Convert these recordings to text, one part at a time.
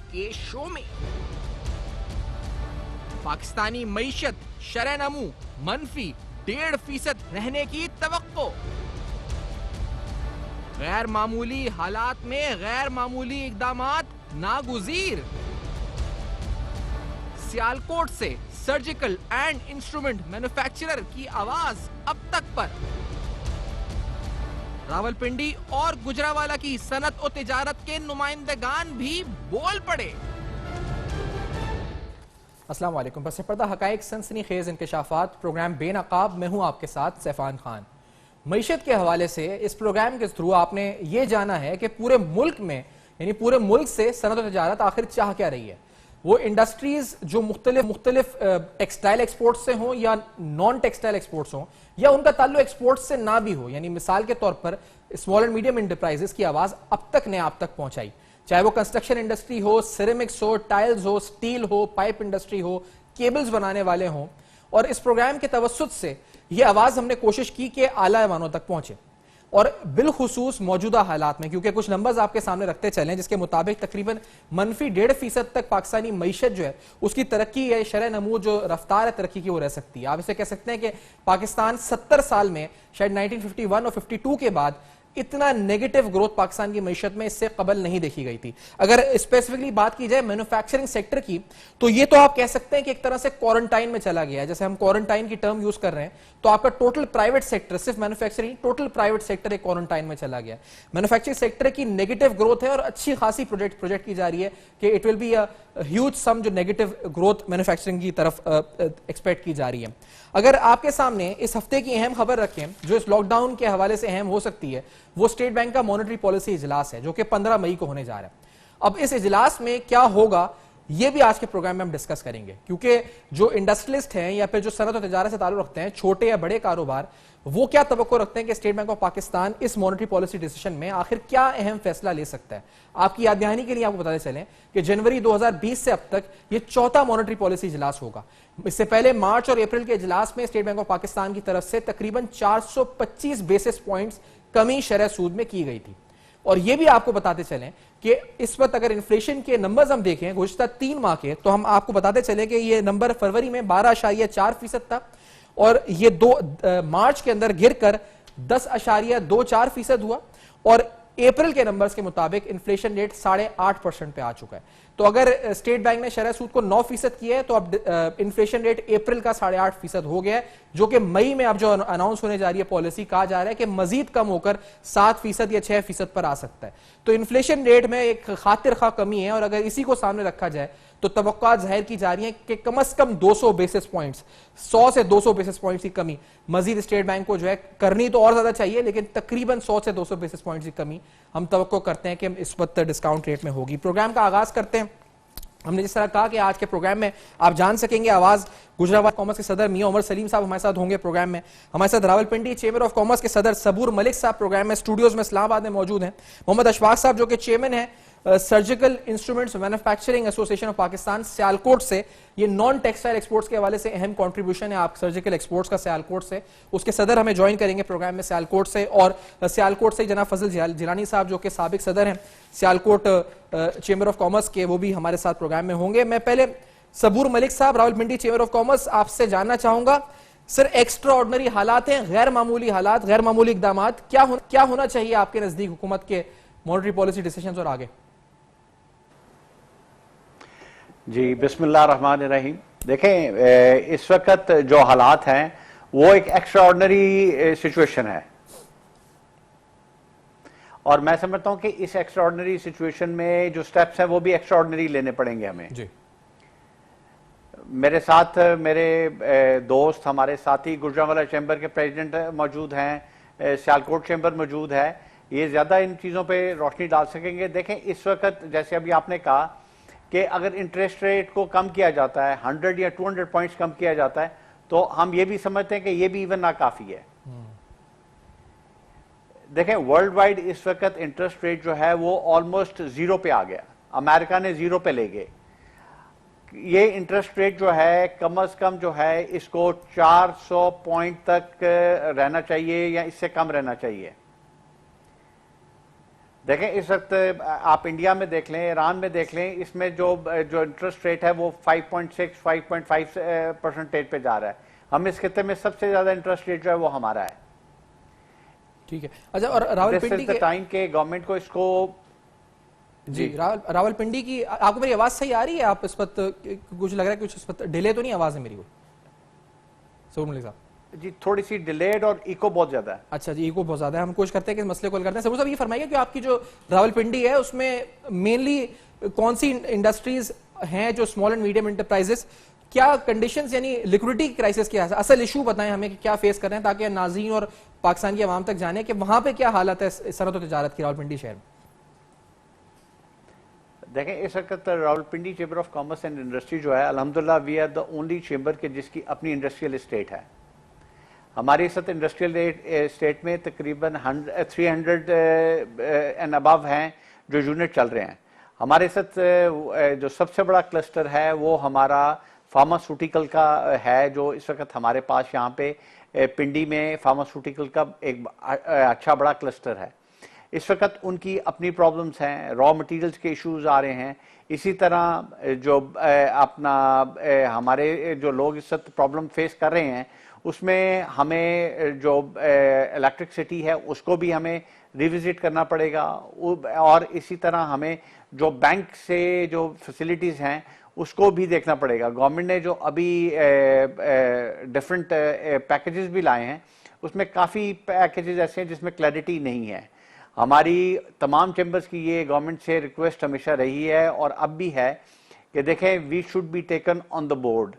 के शो में। पाकिस्तानी मईशत शरह-ए-नमू मनफी 1.5% रहने की तवक्को। गैर मामूली हालात में गैर मामूली इकदामात नागुजीर। सियालकोट से सर्जिकल एंड इंस्ट्रूमेंट मैन्युफैक्चरर की आवाज अब तक पर। रावलपिंडी और गुजरावाला की सनत और तिजारत के नुमाइंदगान भी बोल पड़े। अस्सलाम वालेकुम। पस पर्दा हकाइक सनसनीखेज इंकशाफात प्रोग्राम बेनकाब में हूं आपके साथ सैफान खान। मईशत के हवाले से इस प्रोग्राम के थ्रू आपने ये जाना है कि पूरे मुल्क में यानी पूरे मुल्क से सनत और तिजारत आखिर चाह क्या रही है। वो इंडस्ट्रीज जो मुख्तलिफ टेक्सटाइल एक्सपोर्ट से हों या नॉन टेक्सटाइल एक्सपोर्ट्स हों या उनका ताल्लुक एक्सपोर्ट से ना भी हो, यानी मिसाल के तौर पर स्मॉल एंड मीडियम इंटरप्राइजेस की आवाज अब तक ने आप तक पहुंचाई, चाहे वो कंस्ट्रक्शन इंडस्ट्री हो, सिरेमिक्स हो, टाइल्स हो, स्टील हो, पाइप इंडस्ट्री हो, केबल्स बनाने वाले हों। और इस प्रोग्राम के तवस्सुत से यह आवाज हमने कोशिश की कि आला ऐवानों तक पहुंचे और बिलखुसूस मौजूदा हालात में, क्योंकि कुछ नंबर्स आपके सामने रखते चलें जिसके मुताबिक तकरीबन मनफी 1.5% तक पाकिस्तानी मईशत जो है उसकी तरक्की है, शरह नमू जो रफ्तार है तरक्की की वो रह सकती है। आप इसे कह सकते हैं कि पाकिस्तान 70 साल में शायद 1951 और 52 के बाद इतना नेगेटिव ग्रोथ पाकिस्तान की मईशत में इससे कबल नहीं देखी गई थी। अगर स्पेसिफिकली बात की जाए मैन्युफैक्चरिंग सेक्टर की, तो ये तो आप कह सकते हैं कि एक तरह से क्वारंटाइन में चला गया है। जैसे हम क्वारंटाइन की टर्म यूज कर रहे हैं, तो आपका टोटल प्राइवेट सेक्टर, सिर्फ मैन्युफैक्चरिंग, टोटल प्राइवेट सेक्टर एक क्वारंटाइन में चला गया। मैन्युफैक्चरिंग सेक्टर की नेगेटिव ग्रोथ है और अच्छी खासी प्रोजेक्ट की जा रही है कि it will be a huge sum जो नेगेटिव ग्रोथ मैन्युफैक्चरिंग की तरफ एक्सपेक्ट की जा रही है। अगर आपके सामने इस हफ्ते की अहम खबर रखें जो इस लॉकडाउन के हवाले से अहम हो सकती है, वो स्टेट बैंक का मॉनेटरी पॉलिसी इजलास है जो कि 15 मई को होने जा रहा है। अब इस इजलास में क्या होगा ये भी आज के प्रोग्राम में हम डिस्कस करेंगे, क्योंकि जो इंडस्ट्रियलिस्ट हैं या फिर जो सनत और तिजारत से ताल्लुक रखते हैं, छोटे या बड़े कारोबार, वो क्या तवक्को रखते हैं कि स्टेट बैंक ऑफ पाकिस्तान इस मॉनेटरी पॉलिसी डिसीजन में आखिर क्या अहम फैसला ले सकता है। आपकी याद दहानी के लिए आपको बताते चलें कि जनवरी 2020 से अब तक ये चौथा मॉनेटरी पॉलिसी इजलास होगा। इससे पहले मार्च और अप्रैल के इजलास में स्टेट बैंक ऑफ पाकिस्तान की तरफ से तकरीबन 425 बेसिस पॉइंट्स कमी शरह सूद में की गई थी। और यह भी आपको बताते चलें कि इस वक्त अगर इन्फ्लेशन के नंबर्स हम देखें गुज़िश्ता 3 माह के, तो हम आपको बताते चले कि यह नंबर फरवरी में 12.4% था और ये मार्च के अंदर गिरकर 10.24% हुआ और अप्रैल के नंबर्स के मुताबिक इन्फ्लेशन रेट 8.5% पे आ चुका है। तो अगर स्टेट बैंक ने शरह सूद को 9% किया है, तो अब इन्फ्लेशन रेट अप्रैल का 8.5% हो गया है, जो कि मई में अब जो अनाउंस होने जा रही है पॉलिसी, कहा जा रहा है कि मजीद कम होकर 7% या 6% पर आ सकता है। तो इन्फ्लेशन रेट में एक खातिर खा कमी है और अगर इसी को सामने रखा जाए तो तवक्कुआत जाहिर की जा रही है कि कम से कम 200 बेसिस पॉइंट्स, 100 से 200 बेसिस पॉइंट्स की कमी मजीद स्टेट बैंक को जो है करनी तो और ज्यादा चाहिए, लेकिन तकरीबन 100 से 200 बेसिस पॉइंट्स की कमी हम तवक्को करते हैं कि इस वक्त डिस्काउंट रेट में होगी। प्रोग्राम का आगाज करते हैं। हमने जिस तरह कहा कि आज के प्रोग्राम में आप जान सकेंगे आवाज गुजरावाला कॉमर्स के सदर मियां उमर सलीम साहब हमारे साथ होंगे प्रोग्राम में। हमारे साथ रावलपिंडी चेंबर ऑफ कॉमर्स के सदर सबूर मलिक साहब प्रोग्राम में स्टूडियोज में इस्लामाबाद में मौजूद हैं। मोहम्मद अशफाक साहब जो कि चेयरमैन है surgical instruments manufacturing association of Pakistan Sialkot से, ये नॉन टेक्सटाइल एक्सपोर्ट्स के हवाले से अहम कंट्रीब्यूशन है आप सर्जिकल एक्सपोर्ट्स का सियालकोट से। उसके सदर हमें ज्वाइन करेंगे प्रोग्राम में सियालकोट से, और सियालकोट से जनाब फजल जिलानी साहब जो कि साबिक सदर हैं सियालकोट चेंबर ऑफ कॉमर्स के, वो भी हमारे साथ प्रोग्राम में होंगे। मैं पहले सबूर मलिक साहब रावलपिंडी चेंबर ऑफ कॉमर्स आपसे जानना चाहूंगा, सर एक्स्ट्रा ऑर्डिनरी हालात हैं, गैर मामूली हालात, गैर मामूली इकदाम, क्या होना चाहिए आपके नजदीक हुकूमत के मॉनेटरी पॉलिसी डिसीजंस और आगे? जी बिस्मिल्लाहिर्रहमानिर्रहीम। देखें इस वक्त जो हालात हैं वो एक एक्स्ट्राऑर्डिनरी सिचुएशन है और मैं समझता हूं कि इस एक्स्ट्राऑर्डिनरी सिचुएशन में जो स्टेप्स हैं वो भी एक्स्ट्राऑर्डिनरी लेने पड़ेंगे हमें जी। मेरे साथ मेरे दोस्त, हमारे साथी गुजरावाला चैम्बर के प्रेसिडेंट मौजूद हैं, सियालकोट चैम्बर मौजूद है, ये ज्यादा इन चीजों पे रोशनी डाल सकेंगे। देखें इस वक्त जैसे अभी आपने कहा कि अगर इंटरेस्ट रेट को कम किया जाता है 100 या 200 पॉइंट्स कम किया जाता है, तो हम ये भी समझते हैं कि ये भी इवन नाकाफी है। देखें वर्ल्ड वाइड इस वक्त इंटरेस्ट रेट जो है वो ऑलमोस्ट 0 पे आ गया, अमेरिका ने 0 पे ले गए। ये इंटरेस्ट रेट जो है कम से कम जो है इसको 400 पॉइंट तक रहना चाहिए या इससे कम रहना चाहिए। देखें इस वक्त आप इंडिया में देख लें, ईरान में देख लें, इसमें जो इंटरेस्ट रेट है वो 5.6 5.5% पे जा रहा है। हम इस खिते में सबसे ज्यादा इंटरेस्ट रेट जो है वो हमारा है। ठीक है। अच्छा, और रावलपिंडी के टाइम के गवर्नमेंट को इसको जी रावलपिंडी की, आपको मेरी आवाज सही आ रही है? आप इस वक्त कुछ लग रहा है, कुछ इस वक्त डिले तो नहीं आवाज है मेरी को? सबूर मलिक साहब जी थोड़ी सी डिलेड और इको बहुत ज्यादा है। अच्छा जी, इको बहुत ज्यादा है। हम कोशिश करते हैं कि इस मसले को हल करते हैं। सबूर साहब ये फरमाइए कि आपकी जो रावलपिंडी है उसमें मेनली कौन सी इंडस्ट्रीज हैं, जो स्मॉल एंड मीडियम इंटरप्राइजेस, क्या कंडीशंस यानी लिक्विडिटी क्राइसिस क्या है, असल इशू बताएं हमें कि क्या फेस कर रहे हैं, ताकि नाज़रीन और पाकिस्तान की आवाम तक जाने कि वहां पे क्या हालत है सनअत और तिजारत की रावलपिंडी शहर में। देखें इस वक्त Rawalpindi chamber of commerce and industry जो है, अल्हम्दुलिल्लाह we are the only chamber के जिसकी अपनी इंडस्ट्रियल एस्टेट है। हमारे इस वक्त इंडस्ट्रियल एस्टेट में तकरीबन 300 एंड अबव हैं जो यूनिट चल रहे हैं। हमारे इस वक्त जो सबसे बड़ा क्लस्टर है वो हमारा फार्मास्यूटिकल का है, जो इस वक्त हमारे पास यहाँ पे पिंडी में फार्मास्यूटिकल का एक अच्छा बड़ा क्लस्टर है। इस वक्त उनकी अपनी प्रॉब्लम्स हैं, रॉ मटेरियल्स के इश्यूज आ रहे हैं। इसी तरह जो अपना हमारे जो लोग इस वक्त प्रॉब्लम फेस कर रहे हैं उसमें हमें जो इलेक्ट्रिसिटी है उसको भी हमें रिविजिट करना पड़ेगा, और इसी तरह हमें जो बैंक से जो फैसिलिटीज़ हैं उसको भी देखना पड़ेगा। गवर्नमेंट ने जो अभी डिफरेंट पैकेजेस भी लाए हैं उसमें काफ़ी पैकेजेस ऐसे हैं जिसमें क्लैरिटी नहीं है। हमारी तमाम चैम्बर्स की ये गवर्नमेंट से रिक्वेस्ट हमेशा रही है और अब भी है कि देखें we should be taken on the board,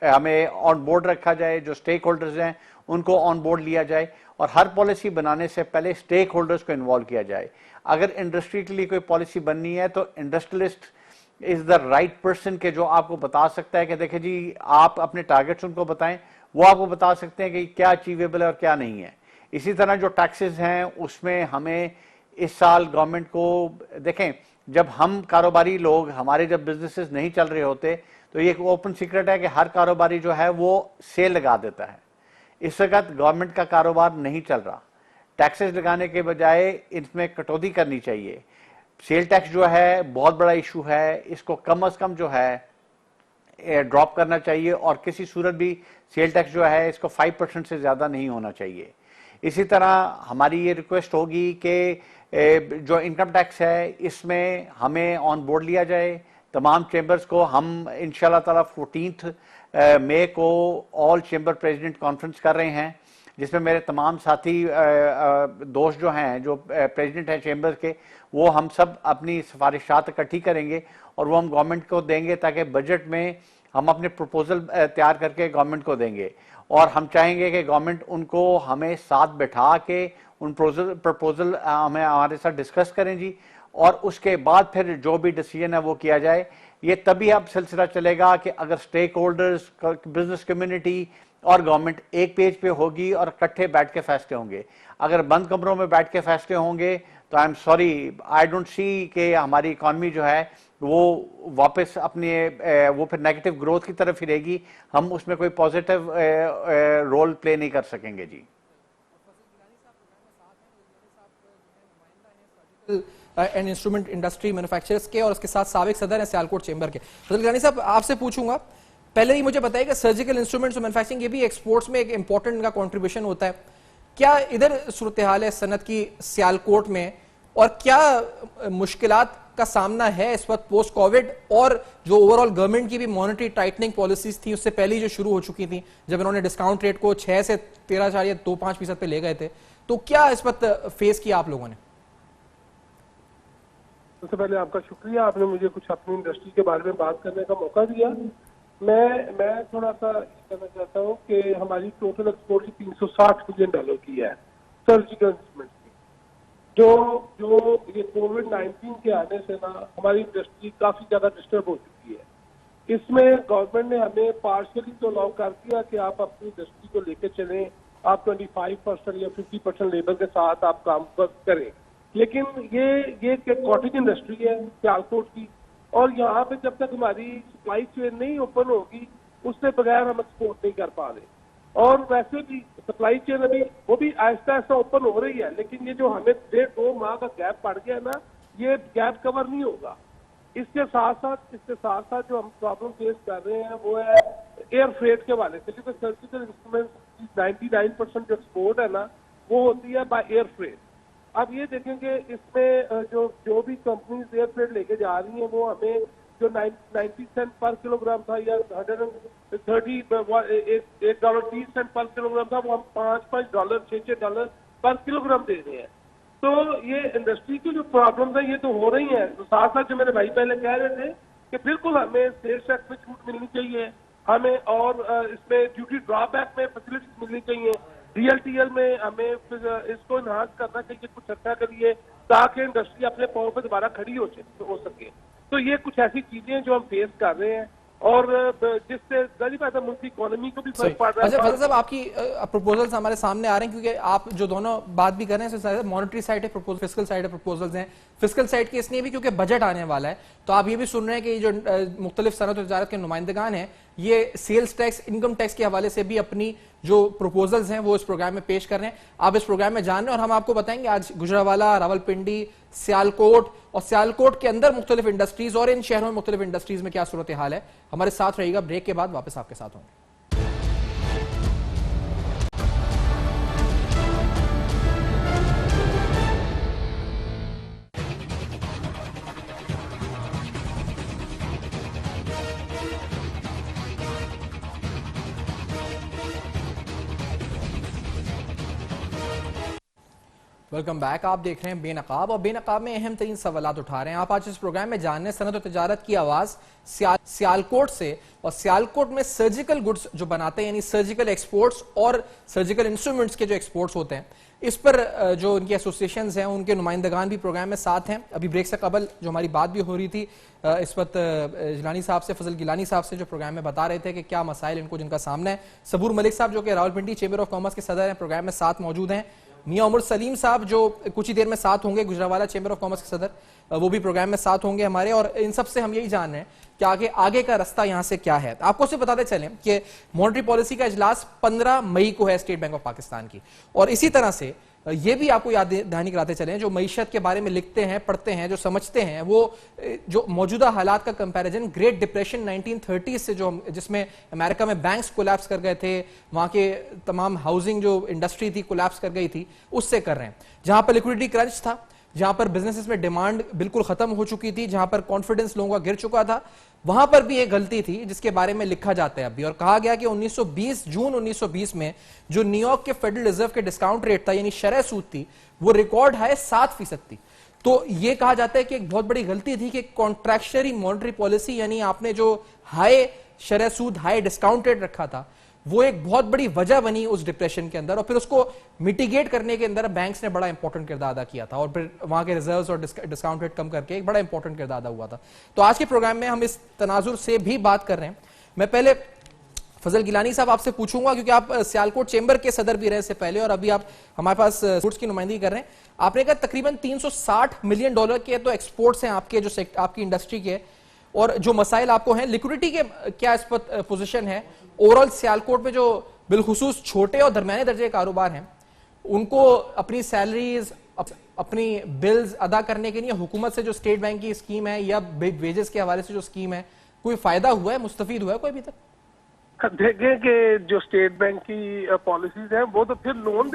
हमें ऑन बोर्ड रखा जाए, जो स्टेक होल्डर्स हैं उनको ऑन बोर्ड लिया जाए और हर पॉलिसी बनाने से पहले स्टेक होल्डर्स को इन्वॉल्व किया जाए। अगर इंडस्ट्री के लिए कोई पॉलिसी बननी है तो industrialist is the right person के जो आपको बता सकता है कि देखें जी आप अपने टारगेट्स उनको बताएं, वो आपको बता सकते हैं कि क्या अचीवेबल है और क्या नहीं है। इसी तरह जो टैक्सेस हैं उसमें हमें इस साल गवर्नमेंट को देखें, जब हम कारोबारी लोग हमारे जब बिजनेसेस नहीं चल रहे होते तो ये एक ओपन सीक्रेट है कि हर कारोबारी जो है वो सेल लगा देता है। इस वक्त गवर्नमेंट का कारोबार नहीं चल रहा, टैक्सेस लगाने के बजाय इसमें कटौती करनी चाहिए। सेल टैक्स जो है बहुत बड़ा इशू है, इसको कम से कम जो है ड्रॉप करना चाहिए और किसी सूरत भी सेल टैक्स जो है इसको 5% से ज्यादा नहीं होना चाहिए। इसी तरह हमारी ये रिक्वेस्ट होगी कि जो इनकम टैक्स है इसमें हमें ऑन बोर्ड लिया जाए तमाम चैम्बर्स को। हम इंशाल्लाह ताला 14 मई को ऑल चैम्बर प्रेसिडेंट कॉन्फ्रेंस कर रहे हैं जिसमें मेरे तमाम साथी दोस्त जो हैं जो प्रेसिडेंट हैं चैम्बर के, वो हम सब अपनी सिफारिशात इकट्ठी करेंगे और वो हम गवर्नमेंट को देंगे ताकि बजट में हम अपने प्रपोजल तैयार करके गवर्नमेंट को देंगे। और हम चाहेंगे कि गवर्नमेंट उनको हमें साथ बैठा के उन प्रपोजल हमें हमारे साथ डिस्कस करें जी, और उसके बाद फिर जो भी डिसीजन है वो किया जाए। ये तभी अब सिलसिला चलेगा कि अगर स्टेक होल्डर्स, बिजनेस कम्युनिटी और गवर्नमेंट एक पेज पे होगी और इकट्ठे बैठ के फैसले होंगे। अगर बंद कमरों में बैठ के फैसले होंगे तो I am sorry, I don't see कि हमारी इकॉनमी जो है वो वापस अपने वो फिर नेगेटिव ग्रोथ की तरफ ही रहेगी, हम उसमें कोई पॉजिटिव रोल प्ले नहीं कर सकेंगे जी। एंड इंस्ट्रूमेंट इंडस्ट्री मैन्युफैक्चरर्स के और उसके साथ साबिक सदर हैं सियालकोट चेंबर के। फजल गिलानी साहब आपसे पूछूंगा, पहले ही मुझे बताइए कि सर्जिकल इंस्ट्रूमेंट्स मैन्युफैक्चरिंग ये भी एक्सपोर्ट्स में एक इंपॉर्टेंट का कंट्रीब्यूशन होता है, क्या इधर सूरत हाल है सनत की सियालकोट में और क्या मुश्किलात का सामना है इस वक्त पोस्ट कोविड, और जो ओवरऑल गवर्नमेंट की भी मॉनेटरी टाइटनिंग पॉलिसीज थी उससे पहले जो शुरू हो चुकी थी जब इन्होंने डिस्काउंट रेट को 6 से 13.25% पे ले गए थे, तो क्या इस वक्त फेस किया आप लोगों ने? सबसे पहले आपका शुक्रिया, आपने मुझे कुछ अपनी इंडस्ट्री के बारे में बात करने का मौका दिया। मैं थोड़ा सा कहना चाहता हूँ कि हमारी टोटल एक्सपोर्ट $360 बिलियन की है सर्जिकल इंस्ट्रूमेंट की। जो ये कोविड-19 के आने से ना हमारी इंडस्ट्री काफी ज्यादा डिस्टर्ब हो चुकी है। इसमें गवर्नमेंट ने हमें पार्शियली तो अलाउ कर दिया कि आप अपनी इंडस्ट्री को लेकर चलें, आप 25% या 50% लेबर के साथ आप काम करें, लेकिन ये कॉटेज इंडस्ट्री है सियालकोट की, और यहाँ पे जब तक हमारी सप्लाई चेन नहीं ओपन होगी उससे बगैर हम एक्सपोर्ट नहीं कर पा रहे। और वैसे भी सप्लाई चेन अभी वो भी आहिस्ता आहिस्ता ओपन हो रही है, लेकिन ये जो हमें 1.5-2 माह का गैप पड़ गया ना, ये गैप कवर नहीं होगा। इसके साथ साथ जो हम प्रॉब्लम फेस कर रहे हैं वो है एयर फ्रेट के वाले से, क्योंकि सर्जिकल इंस्ट्रूमेंट 99% जो एक्सपोर्ट है ना वो होती है बाय एयर फ्रेट। अब ये देखेंगे इसमें जो भी कंपनीज एयर फ्रेट लेके जा रही हैं वो हमें जो 90 सेंट पर किलोग्राम था या $1.30 पर किलोग्राम था, वो हम $5 $6 पर किलोग्राम दे रहे हैं। तो ये इंडस्ट्री की जो प्रॉब्लम है ये तो हो रही है। तो साथ साथ जो मेरे भाई पहले कह रहे थे कि बिल्कुल हमें सेल्स टैक्स में छूट मिलनी चाहिए, हमें और इसमें ड्यूटी ड्रॉबैक में फैसिलिटीज मिलनी चाहिए, DLTL में हमें इसको इनहांस करना चाहिए कुछ अच्छा करिए ताकि इंडस्ट्री अपने पांव पर दोबारा खड़ी हो सके। तो ये कुछ ऐसी चीजें जो हम फेस कर रहे हैं और जिससे जाहिर बात है मुल्क की इकोनॉमी को भी फर्क पड़ रहा है। अच्छा फजल साहब, आपकी प्रपोजल्स हमारे सामने आ रहे हैं, क्योंकि आप जो दोनों बात भी कर रहे हैं, मॉनेटरी साइड है प्रपोजल, फिस्कल साइड है प्रपोजल्स हैं। फिस्कल साइड के इसलिए भी क्योंकि बजट आने वाला है, तो आप ये भी सुन रहे हैं कि जो मुख्तलिफ सनअत और तिजारत के नुमाइंदगान हैं ये सेल्स टैक्स, इनकम टैक्स के हवाले से भी अपनी जो प्रपोजल्स हैं वो इस प्रोग्राम में पेश कर रहे हैं। आप इस प्रोग्राम में जान रहे हैं और हम आपको बताएंगे आज गुजरावाला, रावलपिंडी, सियालकोट और सियालकोट के अंदर मुख्तलिफ इंडस्ट्रीज और इन शहरों में मुख्तलिफ इंडस्ट्रीज में क्या सूरत हाल है। हमारे साथ रहिएगा, ब्रेक के बाद वापस आपके साथ होंगे। Welcome back. आप देख रहे हैं बेनकाब और बेनकाब में अहम तरीन सवालात उठा रहे हैं। आप आज इस प्रोग्राम में जानने सनत और तिजारत की आवाज सियालकोट से, और सियालकोट में सर्जिकल गुड्स जो बनाते हैं यानी सर्जिकल एक्सपोर्ट्स और सर्जिकल इंस्ट्रूमेंट्स के जो एक्सपोर्ट्स होते हैं, इस पर जो उनकी एसोसिएशंस हैं उनके नुमाइंदगान भी प्रोग्राम में साथ हैं। अभी ब्रेक से कबल जो हमारी बात भी हो रही थी इस वक्त जिलानी साहब से, फजल गिलानी साहब से, जो प्रोग्राम में बता रहे थे कि क्या मसाइल इनको जिनका सामना है। सबूर मलिक साहब जो कि रावलपिंडी चेंबर ऑफ कॉमर्स के सदर हैं, प्रोग्राम में साथ मौजूद हैं। मियां उमर सलीम साहब जो कुछ ही देर में साथ होंगे, गुजरावाला चेंबर ऑफ कॉमर्स के सदर, वो भी प्रोग्राम में साथ होंगे हमारे। और इन सब से हम यही जान रहे हैं कि आगे का रास्ता यहां से क्या है। आपको सिर्फ बताते चलें कि मॉनेटरी पॉलिसी का इजलास 15 मई को है स्टेट बैंक ऑफ पाकिस्तान की, और इसी तरह से ये भी आपको याद दहानी कराते चलें, जो मईशत के बारे में लिखते हैं, पढ़ते हैं, जो समझते हैं, वो जो मौजूदा हालात का कंपैरिजन ग्रेट डिप्रेशन 1930 से, जो जिसमें अमेरिका में बैंक्स कोलैप्स कर गए थे, वहां के तमाम हाउसिंग जो इंडस्ट्री थी कोलैप्स कर गई थी, उससे कर रहे हैं। जहां पर लिक्विडिटी क्रंच था, जहां पर बिजनेसेस में डिमांड बिल्कुल खत्म हो चुकी थी, जहां पर कॉन्फिडेंस लोगों का गिर चुका था, वहां पर भी एक गलती थी जिसके बारे में लिखा जाता है अभी। और कहा गया कि 1920 जून 1920 में जो न्यूयॉर्क के फेडरल रिजर्व के डिस्काउंट रेट था यानी शरह सूद थी, वो रिकॉर्ड हाई 7% थी। तो ये कहा जाता है कि एक बहुत बड़ी गलती थी कि कॉन्ट्रैक्शनरी मॉनेटरी पॉलिसी यानी आपने जो हाई शरह सूद, हाई डिस्काउंट रेट रखा था, वो एक बहुत बड़ी वजह बनी उस डिप्रेशन के अंदर। और फिर उसको मिटिगेट करने के अंदर बैंक्स ने बड़ा इंपॉर्टेंट किरदार अदा किया था, और फिर वहां के रिजर्व्स और डिस्काउंट रेट कम करके एक बड़ा इंपॉर्टेंट किरदार अदा हुआ था। तो आज के प्रोग्राम में हम इस तनाजुर से भी बात कर रहे हैं। मैं पहले फजल गिलानी साहब आपसे पूछूंगा, क्योंकि आप सियालकोट चेंबर के सदर भी रहे इससे पहले, और अभी आप हमारे पास गुड्स की नुमाइंदगी कर रहे हैं। आपने कहा तकरीबन $360 मिलियन के तो एक्सपोर्ट्स हैं आपके, जो आपकी इंडस्ट्री के, और जो मसाइल आपको हैं लिक्विडिटी के, क्या इस पर पोजीशन है ओवरऑल सियालकोट में? जो बिलखुसूस छोटे और दरमियाने दर्जे के कारोबार हैं, उनको अपनी सैलरीज, अपनी बिल्स अदा करने के लिए हुकूमत से जो स्टेट बैंक की स्कीम है या वेजेस के हवाले से जो स्कीम है, कोई फायदा हुआ है, मुस्तफीद हुआ है कोई अभी तक? देखें कि जो स्टेट बैंक की पॉलिसीज हैं वो तो फिर लोन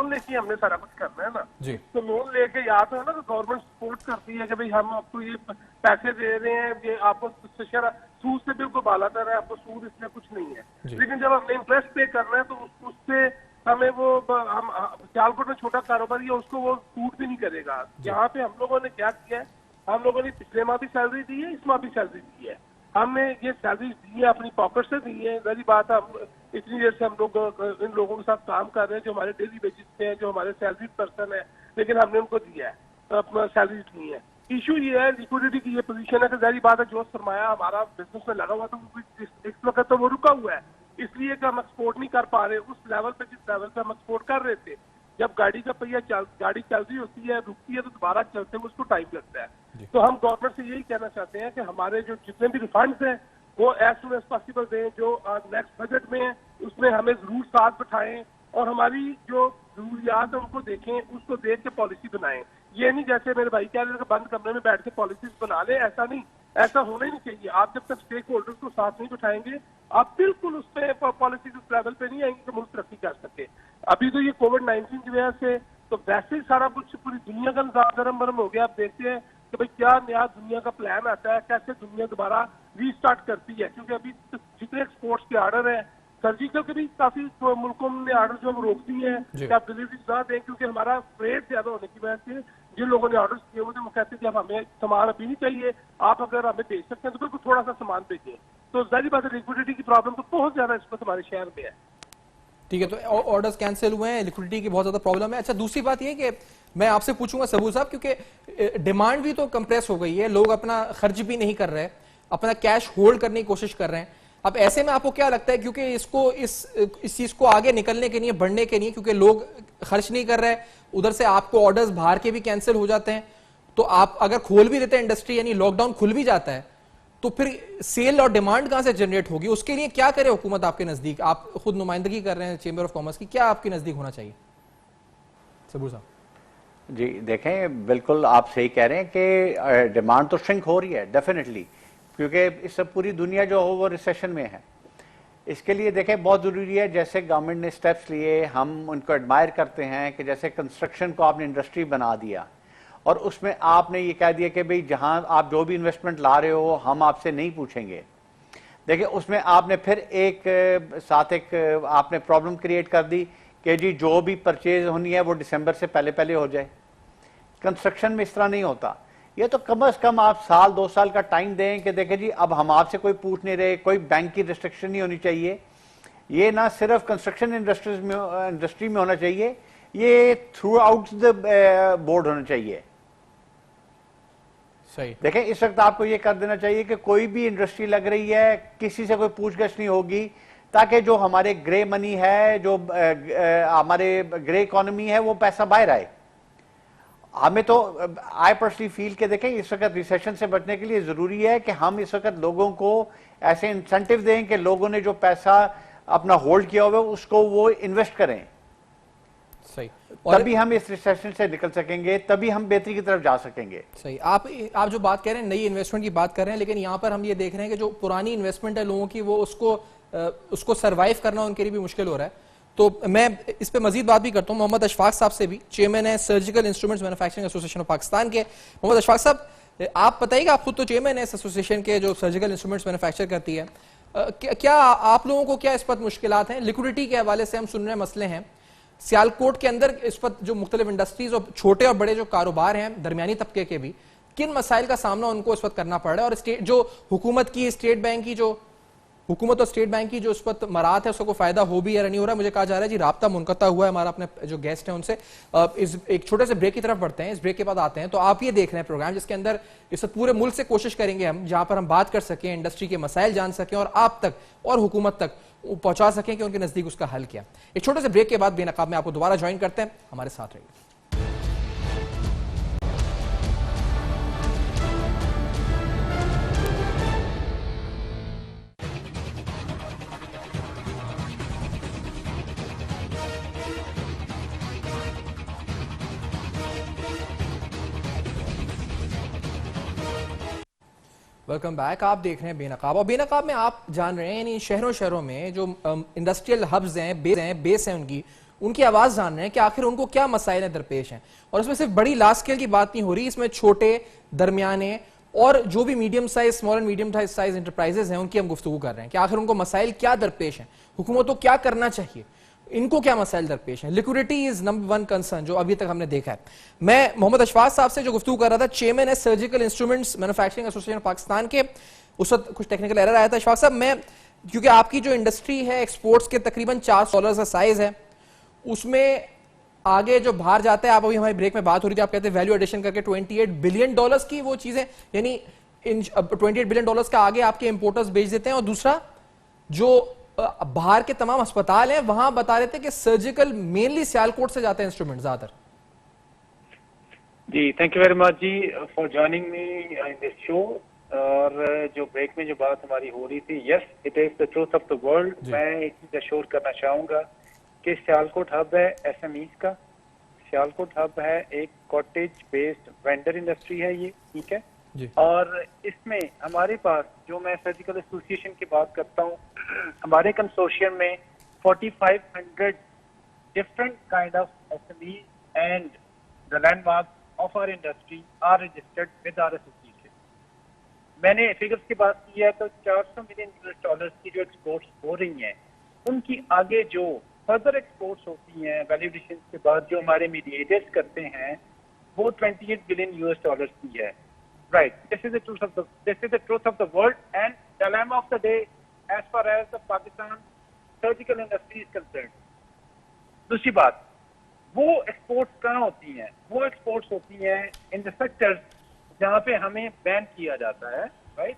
लेके हमने सारा कुछ करना है ना जी। तो लोन लेके या तो है ना, तो गवर्नमेंट सपोर्ट करती है कि भाई हम आपको ये पैसे दे रहे हैं, ये आपको सूद से बिल्कुल बालातर है, आपको सूद इसमें कुछ नहीं है, लेकिन जब हमने इंटरेस्ट पे करना है तो उससे हमें वो हम सियालकोट में छोटा कारोबारी है उसको वो सूद भी नहीं करेगा। यहाँ पे हम लोगों ने क्या किया है, हम लोगों ने पिछले माह भी सैलरी दी है, इस माह भी सैलरी दी है, हमने ये सैलरी दी है अपनी पॉकेट से दी है। वही बात है, हम इतनी देर से हम लोग इन लोगों के साथ काम कर रहे हैं जो हमारे डेली बेसिस पे हैं, जो हमारे सैलरी पर्सन है, लेकिन हमने उनको दिया है, अपना सैलरी दी है। इशू ये है लिक्विडिटी की, ये पोजीशन है कि जारी बात है जो सरमाया हमारा बिजनेस में लगा हुआ था वो इस वक्त तो वो रुका हुआ है, इसलिए कि हम एक्सपोर्ट नहीं कर पा रहे उस लेवल पे जिस लेवल पे हम एक्सपोर्ट कर रहे थे। जब गाड़ी का पहिया गाड़ी चल रही होती है, रुकती है, तो दोबारा चलते हुए उसको टाइम लगता है। तो हम गवर्नमेंट से यही कहना चाहते हैं कि हमारे जो जितने भी रिफंड्स हैं वो एज सुन एज पॉसिबल दें, जो नेक्स्ट बजट में उसमें हमें जरूर साथ बिठाएं और हमारी जो जरूरियात है उनको देखें, उसको देख के पॉलिसी बनाएं। ये नहीं जैसे मेरे भाई कह रहे हैं बंद कमरे में बैठ के पॉलिसीज बना ले, ऐसा नहीं, ऐसा होना ही नहीं चाहिए। आप जब तक स्टेक होल्डर्स को साथ नहीं बिठाएंगे, आप बिल्कुल उस पर पॉलिसीज उस लेवल पे नहीं आएंगे कि मुल्क तरक्की कर सके। अभी तो ये कोविड-19 की वजह से तो वैसे ही सारा कुछ पूरी दुनिया का निजाम नरम भरम हो गया। आप देखते हैं कि भाई क्या नया दुनिया का प्लान आता है, कैसे दुनिया दोबारा रीस्टार्ट करती है, क्योंकि अभी जितने एक्सपोर्ट्स के ऑर्डर है, सर्जिकल के भी काफी मुल्कों ने ऑर्डर जो हम रोक दिए हैं कि आप डिलीवरी ना दें, क्योंकि हमारा रेट ज्यादा होने की वजह से जिन लोगों ने ऑर्डर किए हुए थे वो कहते हैं कि अब हमें सामान अभी नहीं चाहिए, आप अगर हमें भेज सकते हैं तो बिल्कुल थोड़ा सा सामान भेजिए। तो जाहिर बात है लिक्विडिटी की प्रॉब्लम तो बहुत ज्यादा इस वक्त हमारे शहर में है। ठीक है, तो ऑर्डर्स कैंसिल हुए हैं, लिक्विडिटी की बहुत ज्यादा प्रॉब्लम है। अच्छा, दूसरी बात ये कि मैं आपसे पूछूंगा सबूर साहब, क्योंकि डिमांड भी तो कंप्रेस हो गई है, लोग अपना खर्च भी नहीं कर रहे, अपना कैश होल्ड करने की कोशिश कर रहे हैं। अब ऐसे में आपको क्या लगता है, क्योंकि इसको इस चीज को आगे निकलने के लिए, बढ़ने के लिए, क्योंकि लोग खर्च नहीं कर रहे, उधर से आपको ऑर्डर्स बाहर के भी कैंसिल हो जाते हैं, तो आप अगर खोल भी देते हैं इंडस्ट्री, यानी लॉकडाउन खुल भी जाता है, तो फिर सेल और डिमांड कहां से जनरेट होगी? उसके लिए क्या करे हुकूमत आपके नजदीक? आप खुद नुमाइंदगी कर रहे हैं चेंबर ऑफ कॉमर्स की, क्या आपके नजदीक होना चाहिए? सबूर साहब जी देखें, बिल्कुल आप सही कह रहे हैं कि डिमांड तो श्रिंक हो रही है डेफिनेटली, क्योंकि इस सब पूरी दुनिया जो हो वो रिसेशन में है। इसके लिए देखें बहुत ज़रूरी है, जैसे गवर्नमेंट ने स्टेप्स लिए, हम उनको एडमायर करते हैं कि जैसे कंस्ट्रक्शन को आपने इंडस्ट्री बना दिया और उसमें आपने ये कह दिया कि भाई जहां आप जो भी इन्वेस्टमेंट ला रहे हो हम आपसे नहीं पूछेंगे। देखिए उसमें आपने फिर एक साथ एक आपने प्रॉब्लम क्रिएट कर दी कि जी जो भी परचेज होनी है वो दिसंबर से पहले पहले हो जाए। कंस्ट्रक्शन में इस तरह नहीं होता। ये तो कम से कम आप साल 2 साल का टाइम दें कि देखें जी अब हम आपसे कोई पूछ नहीं रहे, कोई बैंक की रिस्ट्रिक्शन नहीं होनी चाहिए। ये ना सिर्फ कंस्ट्रक्शन इंडस्ट्री में होना चाहिए, ये थ्रू आउट द बोर्ड होना चाहिए। सही। देखें इस वक्त आपको ये कर देना चाहिए कि कोई भी इंडस्ट्री लग रही है किसी से कोई पूछगछ नहीं होगी, ताकि जो हमारे ग्रे मनी है, जो हमारे ग्रे इकोनॉमी है, वो पैसा बाहर आए। हमें तो आई पर्सनली फील के देखें इस वक्त रिसेशन से बचने के लिए जरूरी है कि हम इस वक्त लोगों को ऐसे इंसेंटिव दें कि लोगों ने जो पैसा अपना होल्ड किया हुआ है उसको वो इन्वेस्ट करें। सही। तभी हम इस रिसेशन से निकल सकेंगे, तभी हम बेहतरी की तरफ जा सकेंगे। सही। आप जो बात कह रहे हैं नई इन्वेस्टमेंट की बात कर रहे हैं, लेकिन यहां पर हम ये देख रहे हैं कि जो पुरानी इन्वेस्टमेंट है लोगों की, वो उसको सर्वाइव करना उनके लिए भी मुश्किल हो रहा है। तो मैं इस पे मजीद बात भी करता हूं मोहम्मद अशफाक साहब से भी, चेयरमैन है surgical instruments manufacturing association of Pakistan के। मोहम्मद अशफाक साहब, आप बताइएगा, आप खुद तो चेयरमैन है इस एसोसिएशन के जो सर्जिकल इंस्ट्रूमेंट्स मैन्युफैक्चर करती है, क्या आप लोगों को क्या इस पर मुश्किलात हैं? लिक्विडिटी के हवाले से हम सुन रहे मसले हैं, सियालकोट के अंदर इस वक्त जो मुख्तलिफ इंडस्ट्रीज और छोटे और बड़े जो कारोबार हैं दरमियानी तबके के भी, किन मसाइल का सामना उनको इस वक्त करना पड़ रहा है? और स्टेट जो हुकूमत की, स्टेट बैंक की जो हुकूमत और स्टेट बैंक की जो इस वक्त मराहत है, उसको फायदा हो भी या नहीं हो रहा है? मुझे कहा जा रहा है जी राब्ता मुनक़ता हुआ है हमारा, अपने जो गेस्ट हैं उनसे। इस एक छोटे से ब्रेक की तरफ बढ़ते हैं, इस ब्रेक के बाद आते हैं। तो आप ये देख रहे हैं प्रोग्राम जिसके अंदर इस पूरे मुल्क से कोशिश करेंगे हम, जहां पर हम बात कर सकें, इंडस्ट्री के मसाइल जान सकें और आप तक और हुकूमत तक पहुंचा सकें कि उनके नजदीक उसका हल किया। एक छोटे से ब्रेक के बाद बेनकाब में आपको दोबारा ज्वाइन करते हैं, हमारे साथ रहिए। Welcome back. आप देख रहे हैं बेनकाब, और बेनकाब में आप जान रहे हैं यानी शहरों शहरों में जो इंडस्ट्रियल हब्स हैं, बेस हैं उनकी आवाज जान रहे हैं कि आखिर उनको क्या मसाइल दरपेश हैं। और इसमें सिर्फ बड़ी लार्ज स्केल की बात नहीं हो रही, इसमें छोटे, दरमियाने और जो भी medium size, small and medium size enterprises हैं उनकी हम गुफ्तगू कर रहे हैं कि आखिर उनको मसाइल क्या दरपेश हैं, हुकूमत को क्या करना चाहिए, इनको क्या मसाइल दरपेश हैं। लिक्विडिटी इज नंबर 1 कंसर्न जो अभी तक हमने देखा है। मैं मोहम्मद अशफाक साहब से जो गुफ्तगू कर रहा था, चेयरमैन है surgical instruments manufacturing association Pakistan के, उस वक्त कुछ टेक्निकल एरर आया था। अशफाक साहब, मैं क्योंकि आपकी जो इंडस्ट्री है एक्सपोर्ट्स के तकरीबन $4 का साइज है, उसमें आगे जो बाहर जाता है, आप अभी हमारी ब्रेक में बात हो रही थी, आप कहते हैं वैल्यू एडिशन करके $28 बिलियन की वो चीजें, यानी $28 बिलियन का आगे आपके इंपोर्टर्स बेच देते हैं। और दूसरा जो बाहर के तमाम अस्पताल हैं वहां बता रहे थे कि सर्जिकल मेनली सियालकोट से जाते हैं इंस्ट्रूमेंट ज्यादातर। जी, थैंक यू वेरी मच जी for joining me in this show. और जो ब्रेक में जो बात हमारी हो रही थी, yes it is the truth of the world. मैं एक चीज अश्योर करना चाहूंगा कि सियालकोट हब है एसएमईज का, सियालकोट हब है एक कॉटेज बेस्ड वेंडर इंडस्ट्री है ये, ठीक है जी। और इसमें हमारे पास जो मैं सर्जिकल एसोसिएशन की बात करता हूँ, हमारे कंसोर्शियम में 4500 different kind of SMEs and the landmarks of our industry are registered with our association. मैंने फिगर्स की बात की है तो 400 मिलियन यूएस डॉलर्स की जो एक्सपोर्ट्स हो रही हैं, उनकी आगे जो फर्दर एक्सपोर्ट्स होती हैं वैल्यूएशन के बाद जो हमारे मीडिएटर्स करते हैं, वो 28 बिलियन यूएस डॉलर्स की है। Right, this is the truth of the world and dilemma of the day as far as the Pakistan surgical industry is concerned. दूसरी बात, वो एक्सपोर्ट्स कहाँ होती हैं? वो एक्सपोर्ट्स होती हैं इन द सेक्टर्स जहाँ पे हमें बैन किया जाता है, राइट,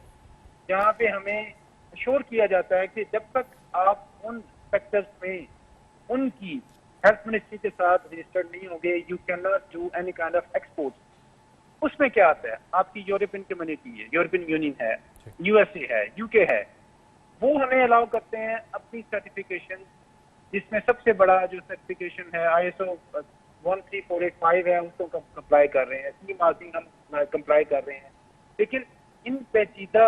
जहाँ पे हमें श्योर किया जाता है कि जब तक आप उन सेक्टर्स में उनकी हेल्थ मिनिस्ट्री के साथ रजिस्टर्ड नहीं होंगे, you can not do any kind of exports. उसमें क्या आता है? आपकी यूरोपियन कम्युनिटी है, यूरोपियन यूनियन है, यूएसए है, यूके है, वो हमें अलाउ करते हैं अपनी सर्टिफिकेशन, जिसमें सबसे बड़ा जो सर्टिफिकेशन है ISO 13485 है, उसको कंप्लाई कर रहे हैं, सी मार्किंग हम कंप्लाई कर रहे हैं। लेकिन इन पेचीदा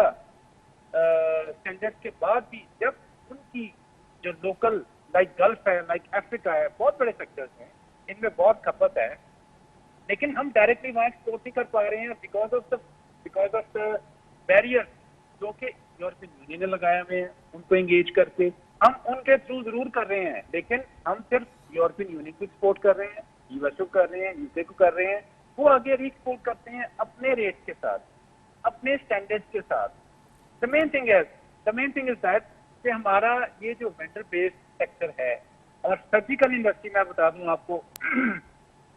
स्टैंडर्ड के बाद भी जब उनकी जो लोकल लाइक गल्फ है, लाइक अफ्रीका है, बहुत बड़े सेक्टर्स हैं, इनमें बहुत खपत है, लेकिन हम डायरेक्टली वहाँ एक्सपोर्ट नहीं कर पा रहे हैं बिकॉज ऑफ द बैरियर जो कि यूरोपियन यूनियन ने लगाए हुए हैं, उनको एंगेज करके हम उनके थ्रू जरूर कर रहे हैं, लेकिन हम सिर्फ यूरोपियन यूनियन को एक्सपोर्ट कर रहे हैं, यूएसए को कर रहे हैं, यूके को कर रहे हैं, वो आगे री एक्सपोर्ट करते हैं अपने रेट के साथ, अपने स्टैंडर्ड्स के साथ। The main thing is that कि हमारा ये जो वेंडर बेस्ड सेक्टर है और सर्जिकल इंडस्ट्री, मैं बता दूं आपको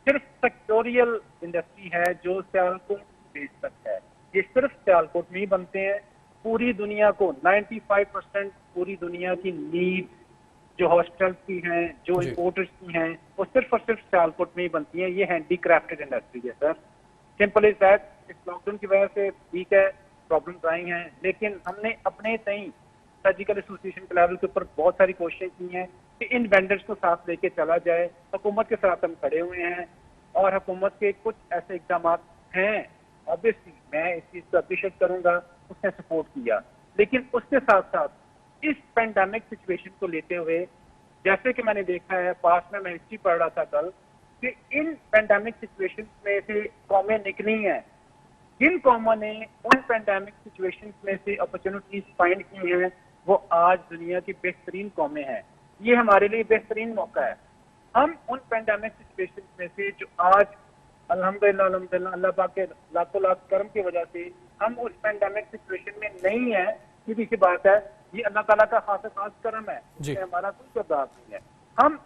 सिर्फ सेक्टोरियल इंडस्ट्री है जो सियालकोट बेस तक है, ये सिर्फ सियालकोट में ही बनते हैं। पूरी दुनिया को 95% पूरी दुनिया की नीड जो हॉस्पिटल्स की हैं, जो इंपोर्टर्स की हैं, वो सिर्फ और सिर्फ सियालकोट में ही बनती हैं। ये हैंडीक्राफ्टेड इंडस्ट्री है सर, सिंपल इज दैट। इस लॉकडाउन की वजह से ठीक है, प्रॉब्लम्स आई हैं, लेकिन हमने अपने तई सर्जिकल एसोसिएशन के लेवल के ऊपर बहुत सारी कोशिशें की हैं कि इन वेंडर्स को साथ लेके चला जाए। हुकूमत के साथ हम खड़े हुए हैं और हुकूमत के कुछ ऐसे इक़दाम हैं, ऑब्वियसली मैं इस चीज़ को अप्रिशिएट करूंगा, उसने सपोर्ट किया, लेकिन उसके साथ साथ इस पेंडेमिक सिचुएशन को लेते हुए, जैसे कि मैंने देखा है पास में, मैं हिस्ट्री पढ़ रहा था कल, कि इन पेंडेमिक सिचुएशन में से कौमें निकली हैं, जिन कौमों ने उन पेंडेमिक सिचुएशन में से अपॉर्चुनिटीज फाइंड की हैं, वो आज दुनिया की बेहतरीन कौमें हैं। ये हमारे लिए बेहतरीन मौका है। हम उन पेंडेमिक सिचुएशन में से जो आज अल्हम्दुलिल्लाह अल्लाह पाक के लाखों लाख करम की वजह से हम उस पेंडेमिक सिचुएशन में नहीं है, सीधी सी बात है, ये अल्लाह ताला का खास करम है, इसमें हमारा कोई किरदार नहीं है। हम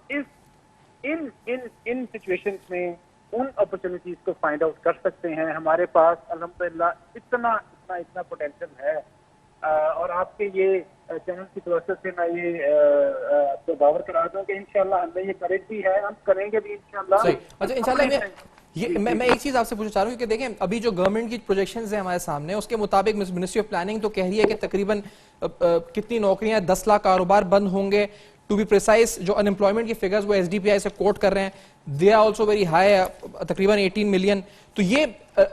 इन सिचुएशंस में उन अपॉर्चुनिटीज को फाइंड आउट कर सकते हैं। हमारे पास अल्हम्दुलिल्लाह इतना पोटेंशियल है, और आपके ये चैनल की तरफ से मैं ये आपको दावर करा दूं कि इंशाल्लाह हमने ये करेक्ट भी है, हम करेंगे भी इंशाल्लाह। अच्छा, इंशाल्लाह मैं एक चीज आपसे पूछना चाह रहा हूँ कि देखें, अभी जो गवर्नमेंट की प्रोजेक्शंस है हमारे सामने, उसके मुताबिक मिनिस्ट्री ऑफ प्लानिंग तो कह रही है कि तकरीबन कितनी नौकरियां, 10 लाख कारोबार बंद होंगे। टू बी प्रिसाइज, जो अनएम्प्लॉयमेंट की फिगर्स वो एसडीपीआई से कोट कर रहे हैं, they are also very high, तकरीबन 18 मिलियन। तो ये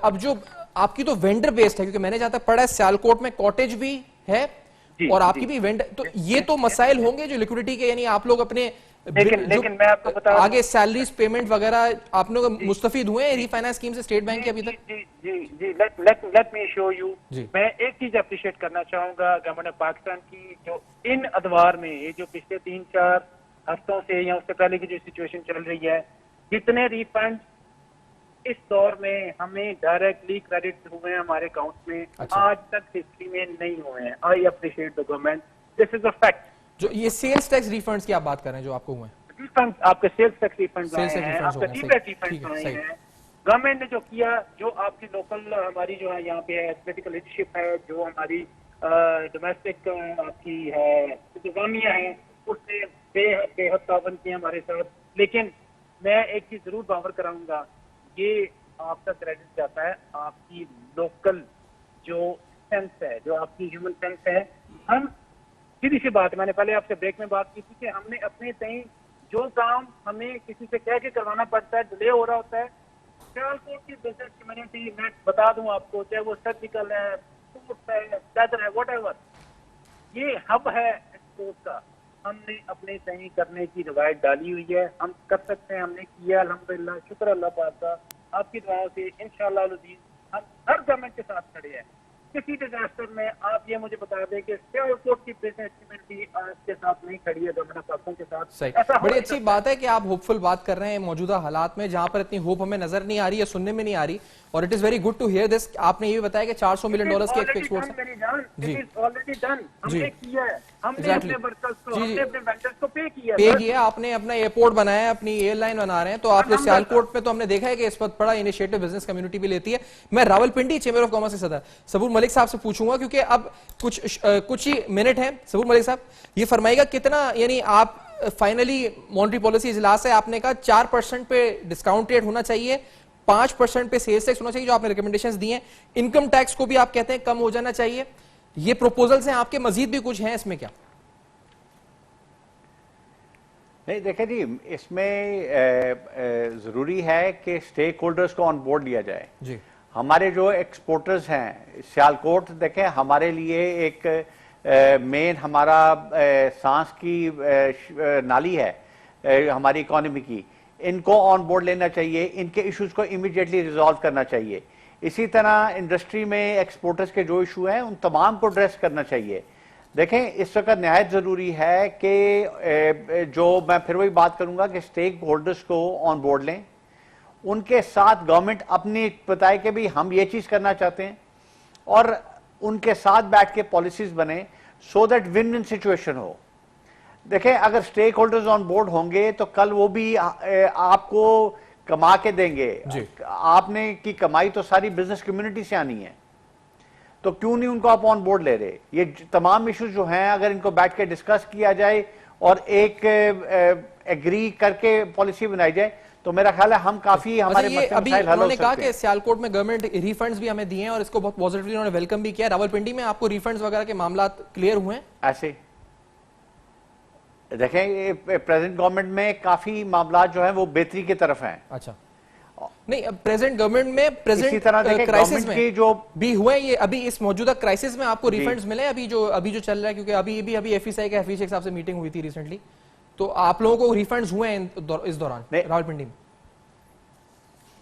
अब जो आपकी तो वेंडर बेस्ड है, क्योंकि मैंने जहां तक पढ़ा है सियालकोट में कॉटेज भी है और आपकी भी वेंडर, तो ये तो मसाइल होंगे जो लिक्विडिटी के, यानी आप लोग अपने लेकिन मैं आपको बता आगे सैलरीज पेमेंट वगैरह आप लोग मुस्तफीद हुए हैं रीफाइनेंस स्कीम से स्टेट बैंक के अभी तक? जी लेट मी शो यू। मैं एक चीज अप्रिशिएट करना चाहूंगा गवर्नमेंट ऑफ पाकिस्तान की, जो इन अदवार में ये जो पिछले 3-4 हफ्तों से या उससे पहले की जो सिचुएशन चल रही है, जितने रिफंड इस दौर में हमें डायरेक्टली क्रेडिट हुए हैं हमारे अकाउंट में, आज तक हिस्ट्री में नहीं हुए हैं। I appreciate the government, this is a fact. जो ये सेल्स टैक्स रिफंड्स की आप बात कर रहे हैं जो आपको हुए हैं, रिफंड आपके सेल्स टैक्स रिफंड आए हैं, आपके डीपीएट रिफंड आए हैं। गवर्नमेंट ने जो किया, जो आपकी लोकल हमारी जो है यहाँ पे है पॉलिटिकल लीडरशिप है, जो हमारी डोमेस्टिक आपकी है इंतजामिया है, उसने बेहद तावन किया हमारे साथ। लेकिन मैं एक चीज जरूर बावर कराऊंगा, ये आपका क्रेडिट जाता है आपकी लोकल जो सेंस है, जो आपकी ह्यूमन सेंस है, हम सीधी सी बात, मैंने पहले आपसे ब्रेक में बात की थी कि हमने अपने तय जो काम हमें किसी से कह के करवाना पड़ता है, डिले हो रहा होता है। सियालकोट की बिजनेस कम्युनिटी, मैं बता दूं आपको, चाहे वो सर्जिकल है, सूट है, चादर है, व्हाटएवर, ये हब है एक्सपोर्ट का। हमने अपने तय करने की रवायत डाली हुई है, हम कर सकते हैं, हमने किया अल्हम्दुलिल्लाह, शुक्र अल्लाह पाक का, आपकी दुआओं से इंशाअल्लाह अज़ीज़ हम हर गवर्नमेंट के साथ खड़े हैं। किसी डिजास्टर में आप ये मुझे बता दें कि सियालकोट की बिजनेस कम्युनिटी आपके साथ नहीं खड़ी है, गवर्नमेंट ऑफ पाकिस्तान के साथ। सही, ऐसा बड़ी अच्छी बात है कि आप होपफुल बात कर रहे हैं मौजूदा हालात में, जहां पर इतनी होप हमें नजर नहीं आ रही है, सुनने में नहीं आ रही, और it is very good to hear this. आपने ये भी बताया कि $400 मिलियन की एक्सपोर्ट है जी, हमने किया है, हमने अपने वर्कर्स को, हमने अपने वेंडर्स को पे किया, आपने अपना एयरपोर्ट बनाया है, अपनी एयरलाइन बना रहे हैं, तो आपने सियालकोट में तो हमने देखा है कि इस वक्त बड़ा इनिशिएटिव बिजनेस कम्युनिटी भी लेती है। मैं रावलपिंडी चेंबर ऑफ कॉमर्स के सदर सबूर मलिक साहब से पूछूंगा, क्योंकि अब कुछ ही मिनट है। सबूर मलिक साहब, ये फरमाइएगा कितना, यानी आप फाइनली मॉनेटरी पॉलिसी इजलास है, आपने कहा 4% पे डिस्काउंट रेट होना चाहिए, 5% पे सेल्स टैक्स होना चाहिए, जो आपने रिकमेंडेशंस दी हैं, इनकम टैक्स को भी आप कहते हैं कम हो जाना चाहिए, ये प्रपोजल्स हैं आपके, मजीद भी कुछ हैं इसमें क्या? नहीं देखिए जी, इसमें जरूरी है कि स्टेक होल्डर्स को ऑन बोर्ड लिया जाए जी। हमारे जो एक्सपोर्टर्स हैं, सियालकोट देखें हमारे लिए एक मेन हमारा सांस की नाली है हमारी इकोनॉमी की, इनको ऑन बोर्ड लेना चाहिए, इनके इश्यूज को इमीडिएटली रिजॉल्व करना चाहिए। इसी तरह इंडस्ट्री में एक्सपोर्टर्स के जो इशू हैं उन तमाम को एड्रेस करना चाहिए। देखें इस वक्त नहायत ज़रूरी है कि जो मैं फिर वही बात करूंगा कि स्टेक होल्डर्स को ऑन बोर्ड लें, उनके साथ गवर्नमेंट अपनी बताए कि भी हम ये चीज़ करना चाहते हैं, और उनके साथ बैठ के पॉलिसीज बने so that win win situation हो। देखें अगर स्टेक होल्डर्स ऑन बोर्ड होंगे तो कल वो भी आपको कमा के देंगे, आपने की कमाई तो सारी बिजनेस कम्युनिटी से आनी है, तो क्यों नहीं उनको आप ऑन बोर्ड ले रहे? ये तमाम इश्यूज जो हैं अगर इनको बैठ के डिस्कस किया जाए और एक एग्री करके पॉलिसी बनाई जाए तो मेरा ख्याल है हम काफी हमारे अभी उन्होंने कहा कि सियालकोट में गवर्नमेंट रिफंड्स भी हमें दिए हैं और इसको बहुत पॉजिटिवली उन्होंने वेलकम भी किया। रावलपिंडी में आपको रिफंड्स वगैरह के मामला क्लियर हुए हैं? ऐसे देखें प्रेजेंट गवर्नमेंट में काफी मामला जो है वो बेहतरी की तरफ हैं। अच्छा, नहीं प्रेजेंट गवर्नमेंट में इसी तरह क्राइसिस में की जो भी हुए, ये अभी इस मौजूदा क्राइसिस में आपको रिफंड्स मिले अभी जो चल रहा है? क्योंकि अभी एफएसआई के हफीज शेख साहब से मीटिंग हुई थी रिसेंटली, तो आप लोगों को रिफंड्स हुए हैं इस दौरान रावलपिंडी में?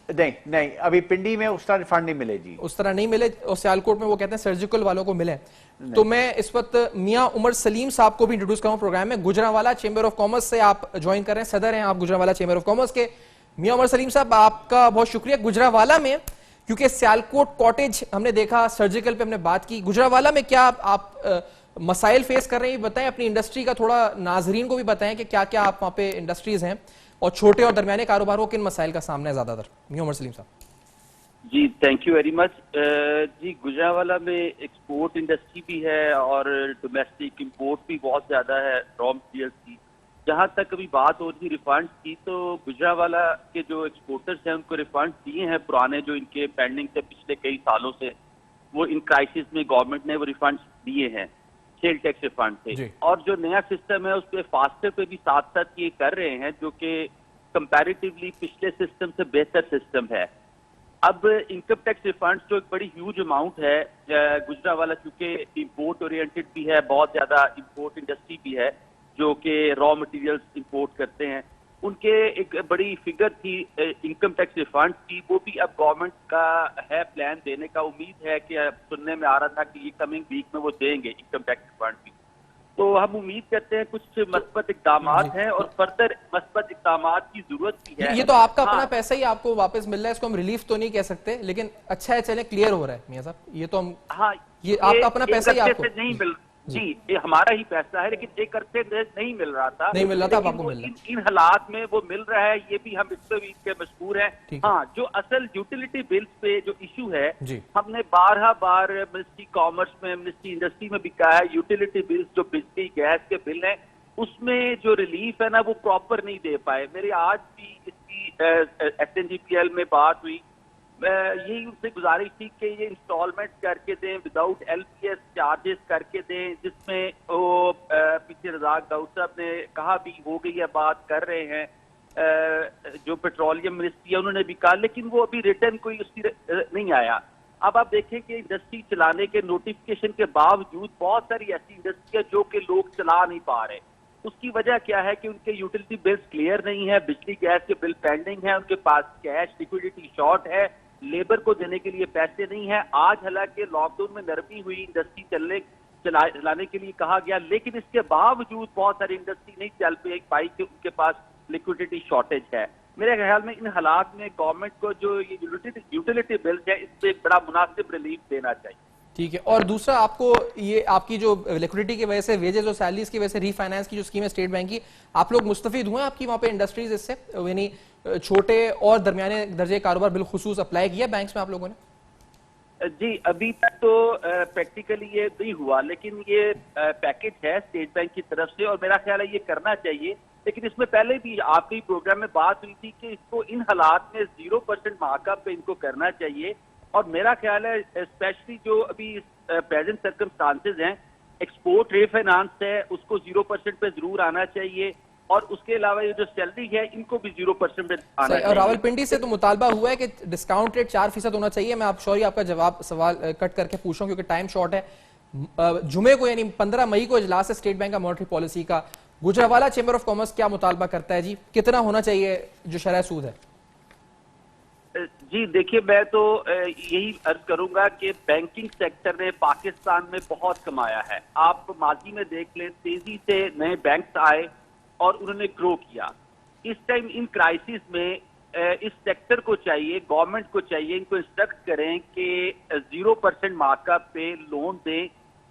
नहीं अभी पिंडी में उस तरह रिफंड नहीं मिले जी, उस तरह नहीं मिले, और सियालकोट में वो कहते हैं सर्जिकल वालों को मिले। तो मैं इस वक्त मियां उमर सलीम साहब को भी इंट्रोड्यूस करूं प्रोग्राम में। गुजरांवाला चेंबर ऑफ कॉमर्स से आप ज्वाइन कर रहे हैं, सदर हैं आप गुजरांवाला चेंबर ऑफ कॉमर्स के। मियां उमर सलीम साहब, आपका बहुत शुक्रिया। गुजरांवाला में, क्योंकि सियालकोट कॉटेज हमने देखा, सर्जिकल पे हमने बात की, गुजरांवाला में क्या आप मसाइल फेस कर रहे हैं बताएं, अपनी इंडस्ट्री का थोड़ा नाजरीन को भी बताएं कि क्या क्या आप वहां पे इंडस्ट्रीज हैं और छोटे और दरमियाने कारोबार को किन मसाइल का सामना है ज्यादातर? मियां उमर सलीम साहब जी, थैंक यू वेरी मच जी। गुजरांवाला में एक्सपोर्ट इंडस्ट्री भी है और डोमेस्टिक इंपोर्ट भी बहुत ज्यादा है रॉ मटेरियल्स की। जहां तक अभी बात हो रही रिफंड की, तो गुजरांवाला के जो एक्सपोर्टर्स हैं उनको रिफंड दिए हैं पुराने, जो इनके पेंडिंग थे पिछले कई सालों से, वो इन क्राइसिस में गवर्नमेंट ने वो रिफंड दिए हैं, सेल टैक्स रिफंड थे। और जो नया सिस्टम है उस पर फास्टर पे भी साथ साथ ये कर रहे हैं, जो कि कंपैरेटिवली पिछले सिस्टम से बेहतर सिस्टम है। अब इनकम टैक्स रिफंड जो एक बड़ी ह्यूज अमाउंट है, गुजरांवाला चूंकि इंपोर्ट ओरिएंटेड भी है, बहुत ज्यादा इंपोर्ट इंडस्ट्री भी है जो कि रॉ मटेरियल्स इंपोर्ट करते हैं, उनके एक बड़ी फिगर थी इनकम टैक्स रिफंड की, वो भी अब गवर्नमेंट का है प्लान देने का। उम्मीद है कि सुनने में आ रहा था कि ये कमिंग वीक में वो देंगे इनकम टैक्स रिफंड भी। तो हम उम्मीद करते हैं कुछ मस्बत इक़दाम हैं और फर्दर मस्बत इक़दाम की जरूरत भी है। ये तो आपका अपना पैसा ही आपको वापस मिल रहा है, इसको हम रिलीफ तो नहीं कह सकते, लेकिन अच्छा है, चले क्लियर हो रहा है मियां साहब, ये तो हम ये आपका अपना पैसा ही आपको नहीं मिल जी, ये हमारा ही पैसा है, लेकिन एक अरसे नहीं मिल रहा था, अब आपको मिल रहा है। इन हालात में वो मिल रहा है, ये भी हम इससे भी इसके मशहूर हैं। हाँ, जो असल यूटिलिटी बिल्स पे जो इशू है, हमने 12 बार मिनिस्ट्री कॉमर्स में, मिनिस्ट्री इंडस्ट्री में भी कहा है, यूटिलिटी बिल्स जो बिजली गैस के बिल हैं उसमें जो रिलीफ है ना वो प्रॉपर नहीं दे पाए। मेरे आज भी इसकी SNGPL में बात हुई यही उनसे गुजारिश थी कि ये इंस्टॉलमेंट करके दें, विदाउट LPS चार्जेस करके दें, जिसमें वो पीछे रज़ाक दाऊद साहब ने कहा भी हो गई है, बात कर रहे हैं जो पेट्रोलियम मिनिस्ट्री है उन्होंने भी कहा, लेकिन वो अभी रिटर्न कोई उसकी नहीं आया। अब आप देखें कि इंडस्ट्री चलाने के नोटिफिकेशन के बावजूद बहुत सारी ऐसी इंडस्ट्री है जो कि लोग चला नहीं पा रहे। उसकी वजह क्या है कि उनके यूटिलिटी बिल्स क्लियर नहीं है, बिजली गैस के बिल पेंडिंग है, उनके पास कैश लिक्विडिटी शॉर्ट है, लेबर को देने के लिए पैसे नहीं है। आज हालांकि लॉकडाउन में नरमी हुई, इंडस्ट्री चलाने के लिए कहा गया, लेकिन इसके बावजूद बहुत सारी इंडस्ट्री नहीं चल पाई कि उनके पास लिक्विडिटी शॉर्टेज है। मेरे ख्याल में इन हालात में गवर्नमेंट को जो ये यूटिलिटी बिल्स है इस पे बड़ा मुनासिब रिलीफ देना चाहिए। ठीक है। और दूसरा, आपको ये आपकी जो लिक्विडिटी की वजह से, वेजेस और सैलरीज की वजह से रीफाइनेंस की जो स्कीम है स्टेट बैंक की, आप लोग मुस्तफीद हुए आपकी वहां पे इंडस्ट्रीज इससे, यानी छोटे और दरमियाने दर्जे कारोबार बिलखुसूस अप्लाई किया बैंक्स में आप लोगों ने? जी, अभी तक तो प्रैक्टिकली ये नहीं हुआ, लेकिन ये पैकेज है स्टेट बैंक की तरफ से और मेरा ख्याल है ये करना चाहिए। लेकिन इसमें पहले भी आपके प्रोग्राम में बात हुई थी कि इसको इन हालात में 0% मार्कअप पे इनको करना चाहिए। और मेरा ख्याल है स्पेशली जो अभी प्रेजेंट सर्कमस्टांसेस हैं, एक्सपोर्ट रीफाइनेंस है उसको 0% पे जरूर आना चाहिए और उसके अलावा ये जो सैलरी है इनको भी 0% पे आना चाहिए। और रावलपिंडी से तो मुतालबा हुआ है कि डिस्काउंट रेट 4% होना चाहिए। मैं आप सॉरी आपका जवाब सवाल कट करके पूछ रहा हूं क्योंकि टाइम शॉर्ट है। जुमे को यानी 15 मई को इजलास है स्टेट बैंक का मॉनेटरी पॉलिसी का। गुजरावाला चेंबर ऑफ कॉमर्स क्या मुतालबा करता है जी, कितना होना चाहिए जो शरह सूद है? जी देखिए, मैं तो यही अर्ज करूंगा कि बैंकिंग सेक्टर ने पाकिस्तान में बहुत कमाया है। आप माजी में देख लें, तेजी से नए बैंक्स आए और उन्होंने ग्रो किया। इस टाइम इन क्राइसिस में इस सेक्टर को चाहिए, गवर्नमेंट को चाहिए, इनको इंस्ट्रक्ट करें कि 0% मार्कअप पे लोन दें।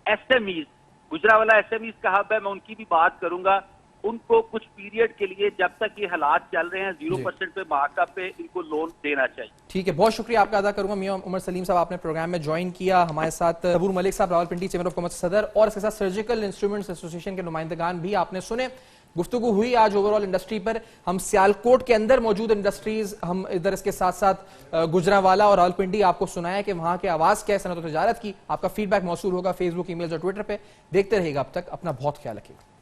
SMEs, गुजरावाला SMEs का हब है, मैं उनकी भी बात करूंगा। उनको कुछ पीरियड के लिए, जब तक ये हालात चल रहे हैं, 0% पे मार्कअप पे इनको लोन देना चाहिए। ठीक है, बहुत शुक्रिया आपका अदा करूंगा। मियां उमर सलीम साहब, आपने प्रोग्राम में ज्वाइन किया। हमारे साथ सबूर मलिक साहब, रावलपिंडी चेंबर ऑफ कॉमर्स सदर, और इसके साथ सर्जिकल इंस्ट्रूमेंट्स एसोसिएशन के नुमाइंदगान भी आपने सुने। गुफ्तगू हुई आज ओवरऑल इंडस्ट्री पर। हम सियालकोट के अंदर मौजूद इंडस्ट्रीज, हम इधर इसके साथ साथ गुजरावाला और रावलपिंडी आपको सुनाया कि वहां के आवाज क्या है सनत और तिजारत की। आपका फीडबैक मौसूल होगा फेसबुक, ईमेल और ट्विटर पे। देखते रहिएगा। अब तक अपना बहुत ख्याल रखिएगा।